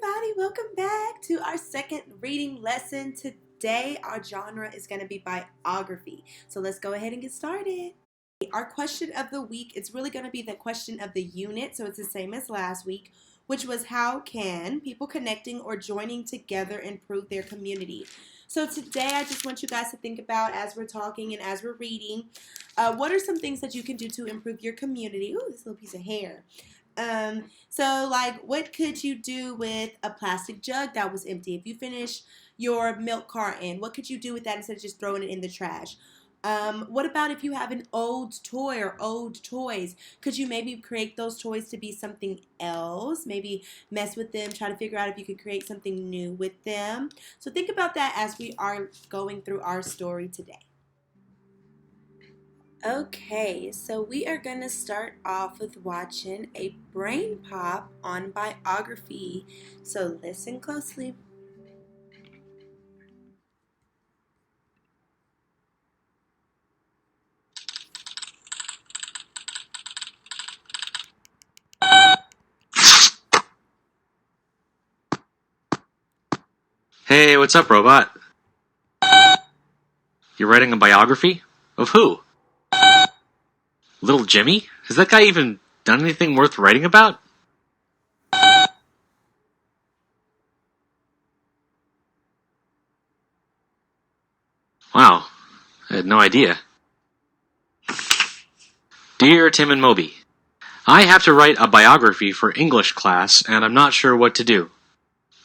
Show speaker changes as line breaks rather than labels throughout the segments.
everybody, welcome back to our second reading lesson. Today our genre is going to be biography. So let's go ahead and get started. Our question of the week is really going to be the question of the unit, so it's the same as last week, which was how can people connecting or joining together improve their community? So today I just want you guys to think about, as we're talking and as we're reading, what are some things that you can do to improve your community? Ooh, this little piece of hair. So like what could you do with a plastic jug that was empty? If you finish your milk carton, what could you do with that instead of just throwing it in the trash? What about if you have an old toy or old toys? Could you maybe create those toys to be something else? Maybe mess with them, try to figure out if you could create something new with them. So think about that as we are going through our story today. Okay, so we are going to start off with watching a brain pop on biography. So listen closely.
Hey, what's up, robot? You're writing a biography? Of who? Little Jimmy? Has that guy even done anything worth writing about? Wow, I had no idea. Dear Tim and Moby, I have to write a biography for English class, and I'm not sure what to do.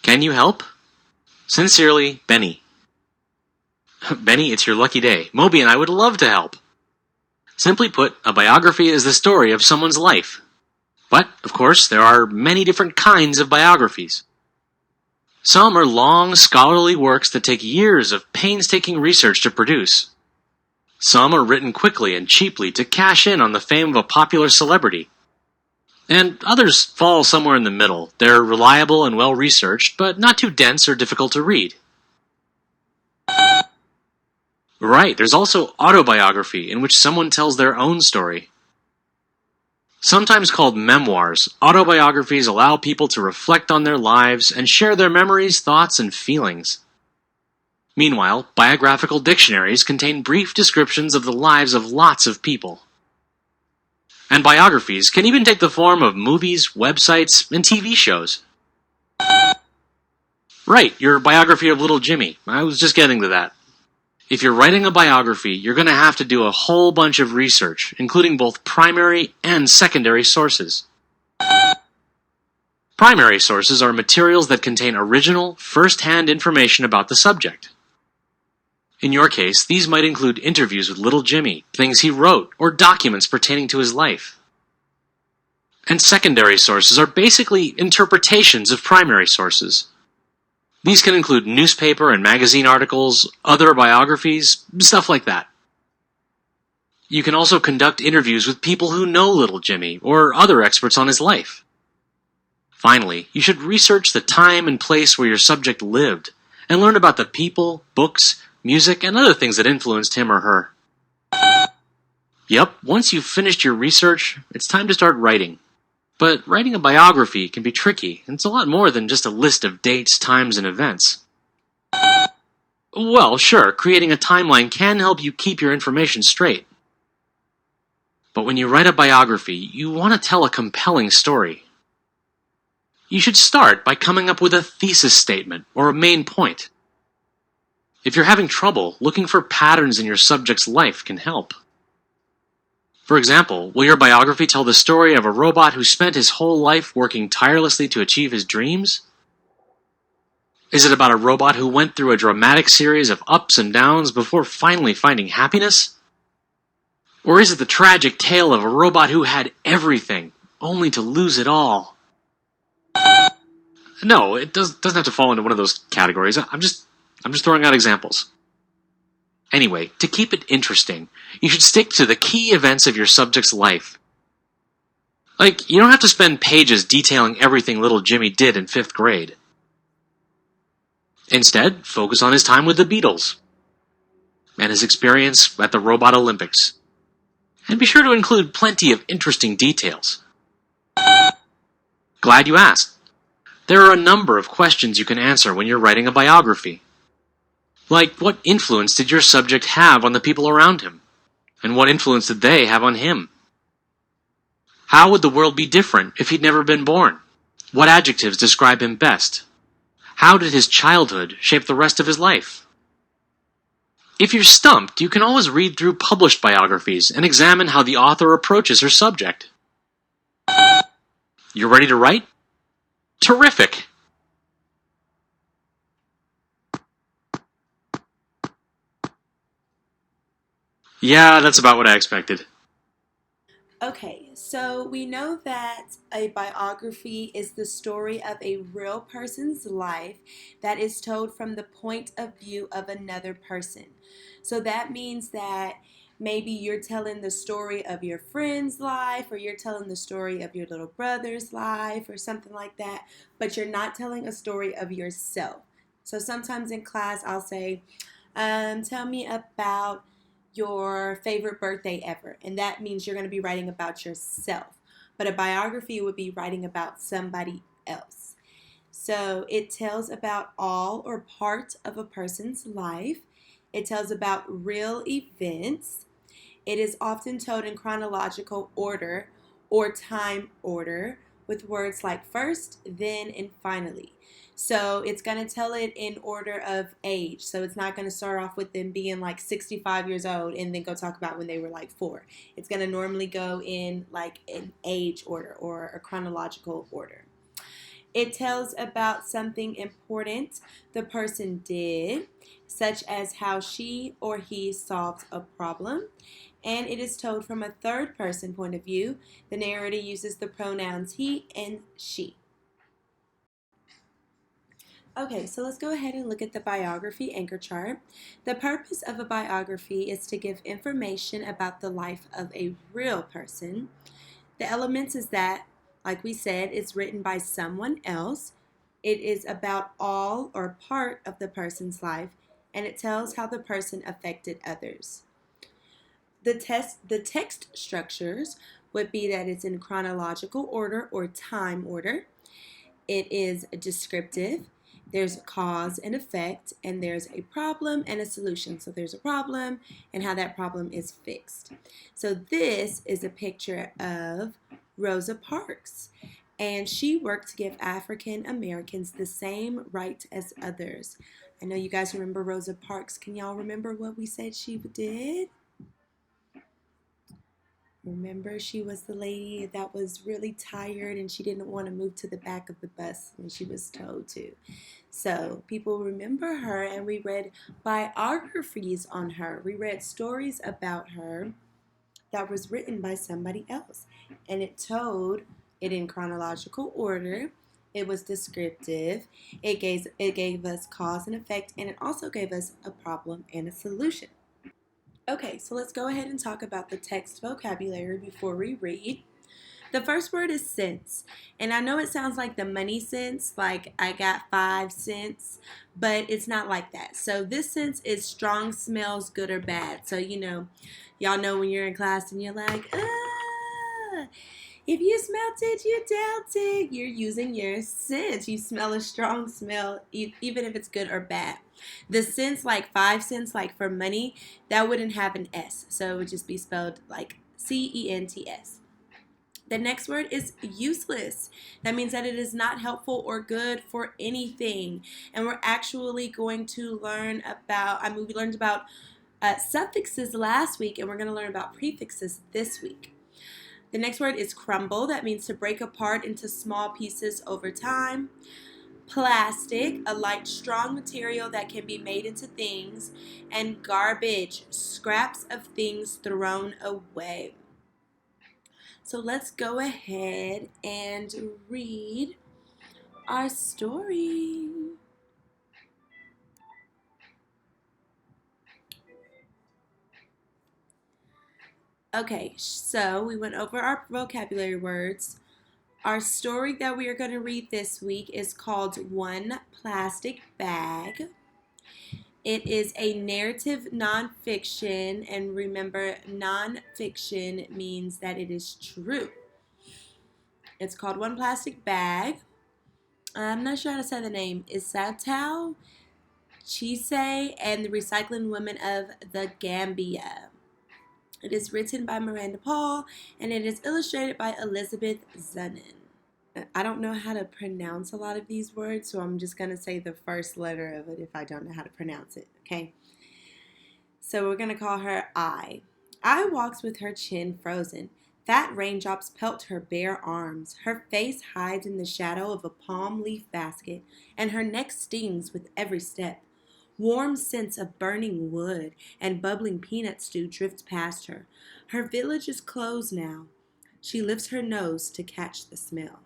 Can you help? Sincerely, Benny. Benny, it's your lucky day. Moby and I would love to help. Simply put, a biography is the story of someone's life. But, of course, there are many different kinds of biographies. Some are long, scholarly works that take years of painstaking research to produce. Some are written quickly and cheaply to cash in on the fame of a popular celebrity. And others fall somewhere in the middle. They're reliable and well-researched, but not too dense or difficult to read. Right, there's also autobiography, in which someone tells their own story. Sometimes called memoirs, autobiographies allow people to reflect on their lives and share their memories, thoughts, and feelings. Meanwhile, biographical dictionaries contain brief descriptions of the lives of lots of people. And biographies can even take the form of movies, websites, and TV shows. Right, your biography of Little Jimmy. I was just getting to that. If you're writing a biography, you're going to have to do a whole bunch of research, including both primary and secondary sources. Primary sources are materials that contain original, first-hand information about the subject. In your case, these might include interviews with Little Jimmy, things he wrote, or documents pertaining to his life. And secondary sources are basically interpretations of primary sources. These can include newspaper and magazine articles, other biographies, stuff like that. You can also conduct interviews with people who know Little Jimmy, or other experts on his life. Finally, you should research the time and place where your subject lived, and learn about the people, books, music, and other things that influenced him or her. Yep, once you've finished your research, it's time to start writing. But writing a biography can be tricky, and it's a lot more than just a list of dates, times, and events. Well, sure, creating a timeline can help you keep your information straight. But when you write a biography, you want to tell a compelling story. You should start by coming up with a thesis statement, or a main point. If you're having trouble, looking for patterns in your subject's life can help. For example, will your biography tell the story of a robot who spent his whole life working tirelessly to achieve his dreams? Is it about a robot who went through a dramatic series of ups and downs before finally finding happiness? Or is it the tragic tale of a robot who had everything, only to lose it all? No, it doesn't have to fall into one of those categories. I'm just throwing out examples. Anyway, to keep it interesting, you should stick to the key events of your subject's life. Like, you don't have to spend pages detailing everything Little Jimmy did in 5th grade. Instead, focus on his time with the Beatles, and his experience at the Robot Olympics. And be sure to include plenty of interesting details. Glad you asked. There are a number of questions you can answer when you're writing a biography. Like, what influence did your subject have on the people around him? And what influence did they have on him? How would the world be different if he'd never been born? What adjectives describe him best? How did his childhood shape the rest of his life? If you're stumped, you can always read through published biographies and examine how the author approaches her subject. You're ready to write? Terrific! Yeah, that's about what I expected.
Okay, so we know that a biography is the story of a real person's life that is told from the point of view of another person. So that means that maybe you're telling the story of your friend's life, or you're telling the story of your little brother's life, or something like that, but you're not telling a story of yourself. So sometimes in class, I'll say, tell me about your favorite birthday ever. And that means you're going to be writing about yourself. But a biography would be writing about somebody else. So it tells about all or part of a person's life. It tells about real events. It is often told in chronological order or time order with words like first, then, and finally. So it's going to tell it in order of age. So it's not going to start off with them being like 65 years old and then go talk about when they were like 4. It's going to normally go in like an age order or a chronological order. It tells about something important the person did, such as how she or he solved a problem. And it is told from a third person point of view. The narrator uses the pronouns he and she. Okay, so let's go ahead and look at the biography anchor chart. The purpose of a biography is to give information about the life of a real person. The elements is that, like we said, it's written by someone else. It is about all or part of the person's life, and it tells how the person affected others. The text structures would be that it's in chronological order or time order. It is descriptive. There's a cause and effect, and there's a problem and a solution. So there's a problem and how that problem is fixed. So this is a picture of Rosa Parks, and she worked to give African Americans the same right as others. I know you guys remember Rosa Parks. Can y'all remember what we said she did? Remember, she was the lady that was really tired and she didn't want to move to the back of the bus when she was told to. So people remember her, and we read biographies on her. We read stories about her that was written by somebody else, and it told it in chronological order. It was descriptive. It gave us cause and effect, and it also gave us a problem and a solution. Okay, so let's go ahead and talk about the text vocabulary before we read. The first word is cents, and I know it sounds like the money sense, like I got 5 cents, but it's not like that. So this sense is strong, smells good or bad. So y'all know when you're in class and you're like, if you smelt it, you dealt it. You're using your sense. You smell a strong smell, even if it's good or bad. The cents, like 5 cents, like for money, that wouldn't have an S. So it would just be spelled like CENTS. The next word is useless. That means that it is not helpful or good for anything. And we're actually going to learn about, we learned about suffixes last week, and we're going to learn about prefixes this week. The next word is crumble. That means to break apart into small pieces over time. Plastic, a light, strong material that can be made into things. And garbage, scraps of things thrown away. So let's go ahead and read our story. Okay, so we went over our vocabulary words. Our story that we are going to read this week is called One Plastic Bag. It is a narrative nonfiction, and remember, nonfiction means that it is true. It's called One Plastic Bag. I'm not sure how to say the name, Isatao Chise and the Recycling Women of the Gambia. It is written by Miranda Paul and it is illustrated by Elizabeth Zunin. I don't know how to pronounce a lot of these words, so I'm just going to say the first letter of it if I don't know how to pronounce it, okay? So we're going to call her I. I walks with her chin frozen. Fat raindrops pelt her bare arms. Her face hides in the shadow of a palm leaf basket, and her neck stings with every step. Warm scents of burning wood and bubbling peanut stew drift past her. Her village is closed now. She lifts her nose to catch the smell.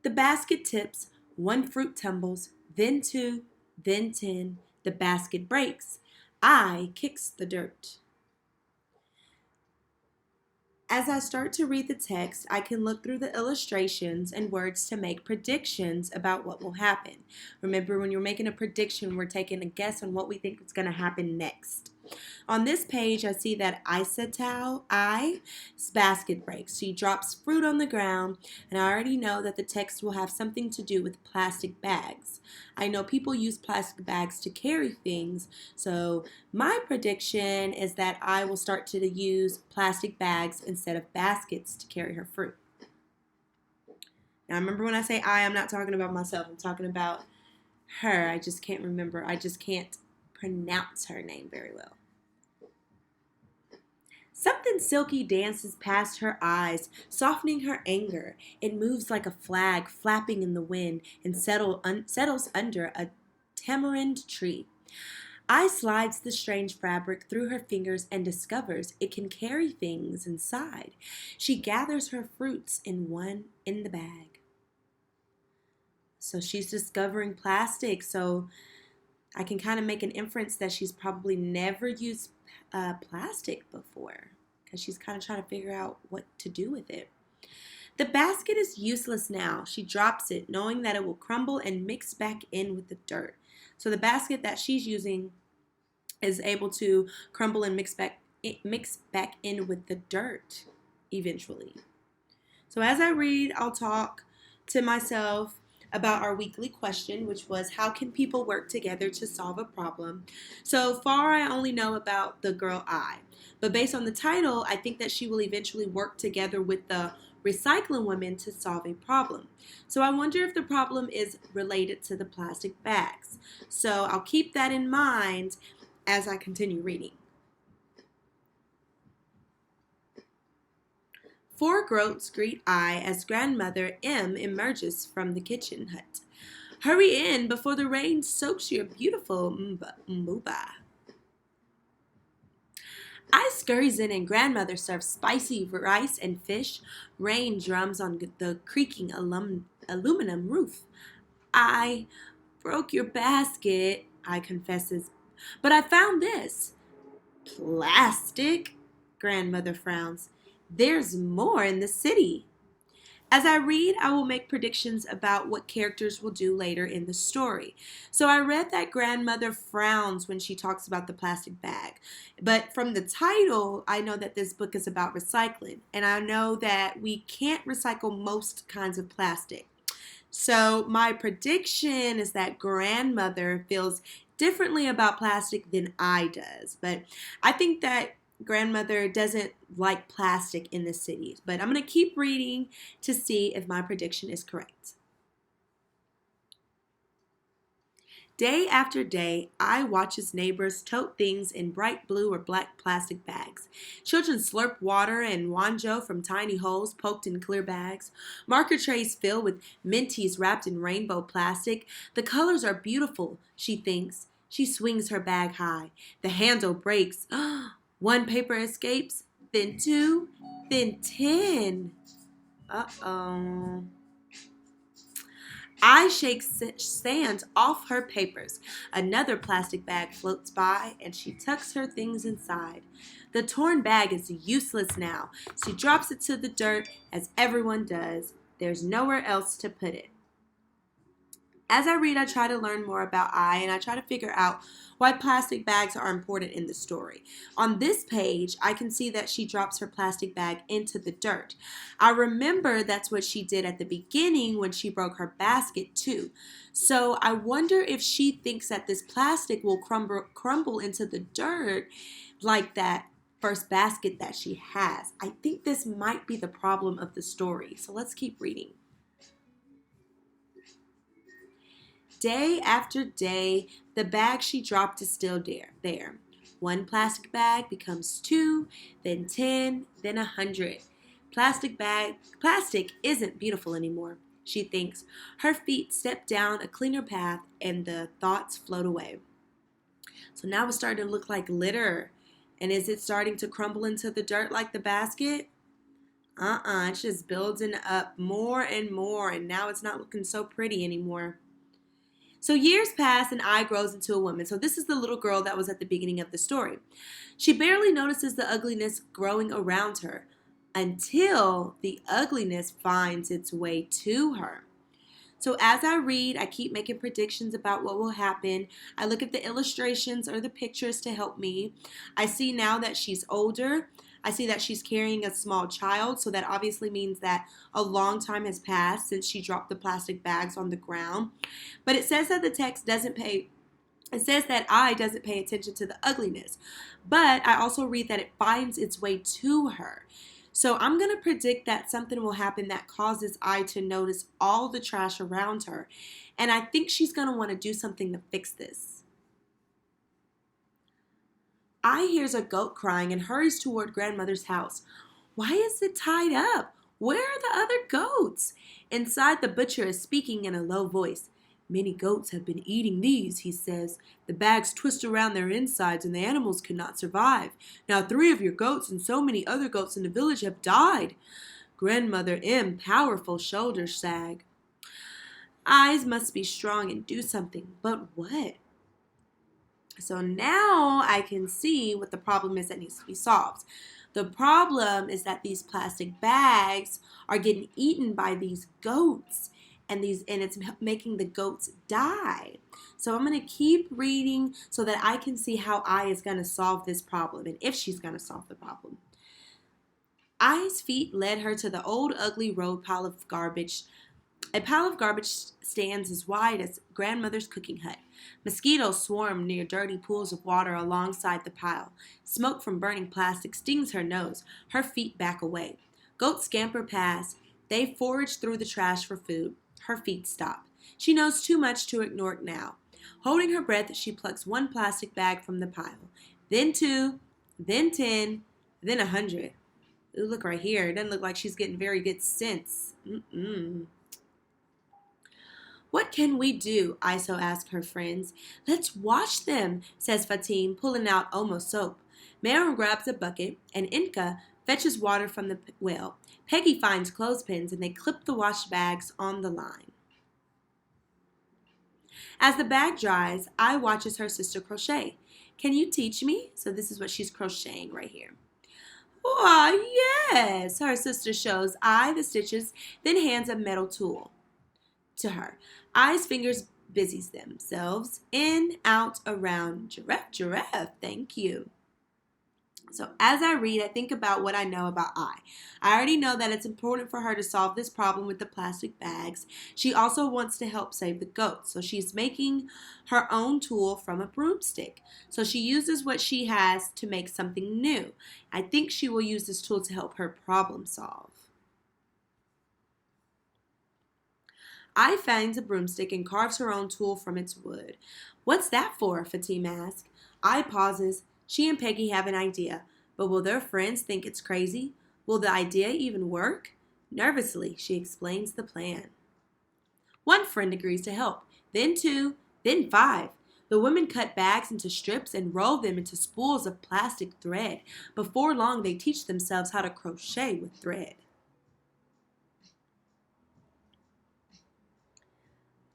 The basket tips, one fruit tumbles, then two, then 10. The basket breaks. I kicks the dirt. As I start to read the text, I can look through the illustrations and words to make predictions about what will happen. Remember, when you're making a prediction, we're taking a guess on what we think is going to happen next. On this page, I see that I's basket breaks. She drops fruit on the ground, and I already know that the text will have something to do with plastic bags. I know people use plastic bags to carry things, so my prediction is that I will start to use plastic bags instead of baskets to carry her fruit. Now, remember when I say I'm not talking about myself. I'm talking about her. I just can't remember. I just can't pronounce her name very well. Something silky dances past her eyes, softening her anger. It moves like a flag flapping in the wind and settles under a tamarind tree. I slides the strange fabric through her fingers and discovers it can carry things inside. She gathers her fruits in the bag. So she's discovering plastic. So I can kind of make an inference that she's probably never used plastic before because she's kind of trying to figure out what to do with it. The basket is useless now. She drops it, knowing that it will crumble and mix back in with the dirt. So the basket that she's using is able to crumble and mix back in with the dirt eventually. So as I read, I'll talk to myself about our weekly question, which was, how can people work together to solve a problem? So far, I only know about the girl I. But based on the title, I think that she will eventually work together with the recycling women to solve a problem. So I wonder if the problem is related to the plastic bags. So I'll keep that in mind as I continue reading. 4 goats greet I as grandmother M emerges from the kitchen hut. Hurry in before the rain soaks your beautiful mbuba. I scurries in and grandmother serves spicy rice and fish. Rain drums on the creaking aluminum roof. I broke your basket, I confesses, but I found this. Plastic? Grandmother frowns. There's more in the city. As I read, I will make predictions about what characters will do later in the story. So I read that grandmother frowns when she talks about the plastic bag. But from the title, I know that this book is about recycling. And I know that we can't recycle most kinds of plastic. So my prediction is that grandmother feels differently about plastic than I does. But I think that grandmother doesn't like plastic in the city. But I'm going to keep reading to see if my prediction is correct. Day after day, I watch as neighbors tote things in bright blue or black plastic bags. Children slurp water and wanjo from tiny holes poked in clear bags. Marker trays fill with minties wrapped in rainbow plastic. The colors are beautiful, she thinks. She swings her bag high. The handle breaks. 1 paper escapes, then 2, then 10. Uh-oh. I shake sand off her papers. Another plastic bag floats by, and she tucks her things inside. The torn bag is useless now. She drops it to the dirt, as everyone does. There's nowhere else to put it. As I read, I try to learn more about I, and I try to figure out why plastic bags are important in the story. On this page, I can see that she drops her plastic bag into the dirt. I remember that's what she did at the beginning when she broke her basket too. So I wonder if she thinks that this plastic will crumble into the dirt like that first basket that she has. I think this might be the problem of the story. So let's keep reading. Day after day, the bag she dropped is still there. One plastic bag becomes 2, then 10, then 100. Plastic isn't beautiful anymore, she thinks. Her feet step down a cleaner path and the thoughts float away. So now it's starting to look like litter. And is it starting to crumble into the dirt like the basket? It's just building up more and more, and now it's not looking so pretty anymore. So years pass and I grows into a woman. So this is the little girl that was at the beginning of the story. She barely notices the ugliness growing around her until the ugliness finds its way to her. So as I read, I keep making predictions about what will happen. I look at the illustrations or the pictures to help me. I see now that she's older. I see that she's carrying a small child, so that obviously means that a long time has passed since she dropped the plastic bags on the ground. But it says that it says that I doesn't pay attention to the ugliness. But I also read that it finds its way to her. So I'm going to predict that something will happen that causes I to notice all the trash around her. And I think she's going to want to do something to fix this. I hears a goat crying and hurries toward grandmother's house. Why is it tied up? Where are the other goats? Inside, the butcher is speaking in a low voice. Many goats have been eating these, he says. The bags twist around their insides and the animals cannot survive. Now 3 of your goats and so many other goats in the village have died. Grandmother M. powerful shoulders sag. Eyes must be strong and do something, but what? So now I can see what the problem is that needs to be solved. The problem is that these plastic bags are getting eaten by these goats, and it's making the goats die. So I'm going to keep reading so that I can see how I is going to solve this problem and if she's going to solve the problem. I's feet led her to the old ugly road pile of garbage. A pile of garbage stands as wide as grandmother's cooking hut. Mosquitoes swarm near dirty pools of water alongside the pile. Smoke from burning plastic stings her nose. Her feet back away. Goats scamper past. They forage through the trash for food. Her feet stop. She knows too much to ignore it now. Holding her breath, she plucks one plastic bag from the pile. Then 2, then 10, then 100. Ooh, look right here. It doesn't look like she's getting very good sense. What can we do? Iso asks her friends. Let's wash them, says Fatim, pulling out almost soap. Meron grabs a bucket, and Inka fetches water from the well. Peggy finds clothespins, and they clip the wash bags on the line. As the bag dries, I watches her sister crochet. Can you teach me? So this is what she's crocheting right here. Why, yes, her sister shows I the stitches, then hands a metal tool to her. I's fingers busies themselves in, out, around. Giraffe, thank you. So as I read, I think about what I know about I. I already know that it's important for her to solve this problem with the plastic bags. She also wants to help save the goats. So she's making her own tool from a broomstick. So she uses what she has to make something new. I think she will use this tool to help her problem solve. I finds a broomstick and carves her own tool from its wood. What's that for? Fatim asks. I pauses. She and Peggy have an idea, but will their friends think it's crazy? Will the idea even work? Nervously, she explains the plan. One friend agrees to help, then 2, then 5. The women cut bags into strips and roll them into spools of plastic thread. Before long, they teach themselves how to crochet with thread.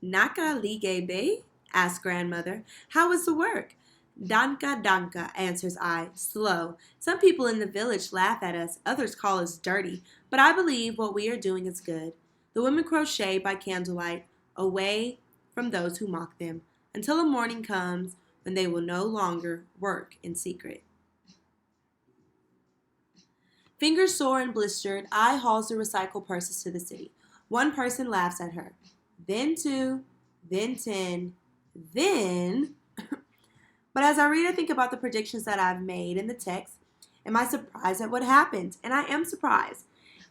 Naka ligebe? Asks grandmother. How is the work? Danka danka, answers I, slow. Some people in the village laugh at us, others call us dirty, but I believe what we are doing is good. The women crochet by candlelight, away from those who mock them, until a morning comes when they will no longer work in secret. Fingers sore and blistered, I hauls the recycle purses to the city. One person laughs at her. Then two, then 10, then... But as I read, I think about the predictions that I've made in the text. Am I surprised at what happened? And I am surprised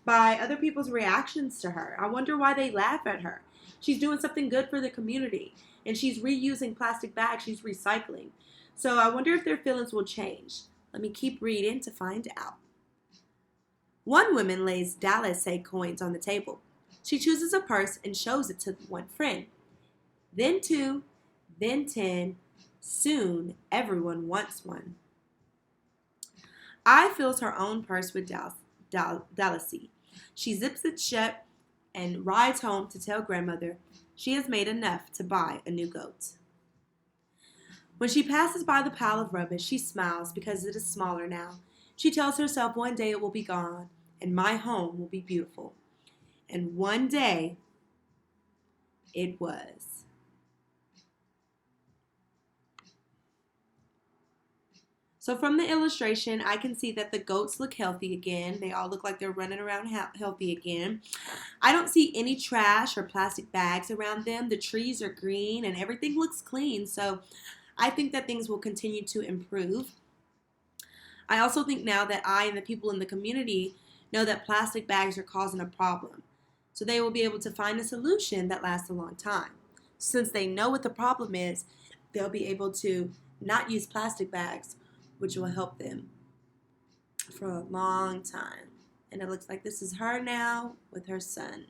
by other people's reactions to her. I wonder why they laugh at her. She's doing something good for the community, and she's reusing plastic bags. She's recycling. So I wonder if their feelings will change. Let me keep reading to find out. One woman lays Dallas egg coins on the table. She chooses a purse and shows it to one friend. Then 2, then 10. Soon, everyone wants one. I fills her own purse with Dallacy. She zips it shut and rides home to tell grandmother she has made enough to buy a new goat. When she passes by the pile of rubbish, she smiles because it is smaller now. She tells herself one day it will be gone and my home will be beautiful. And one day, it was. So from the illustration, I can see that the goats look healthy again. They all look like they're running around healthy again. I don't see any trash or plastic bags around them. The trees are green and everything looks clean. So I think that things will continue to improve. I also think now that I and the people in the community know that plastic bags are causing a problem. So they will be able to find a solution that lasts a long time. Since they know what the problem is, they'll be able to not use plastic bags, which will help them for a long time. And it looks like this is her now with her son.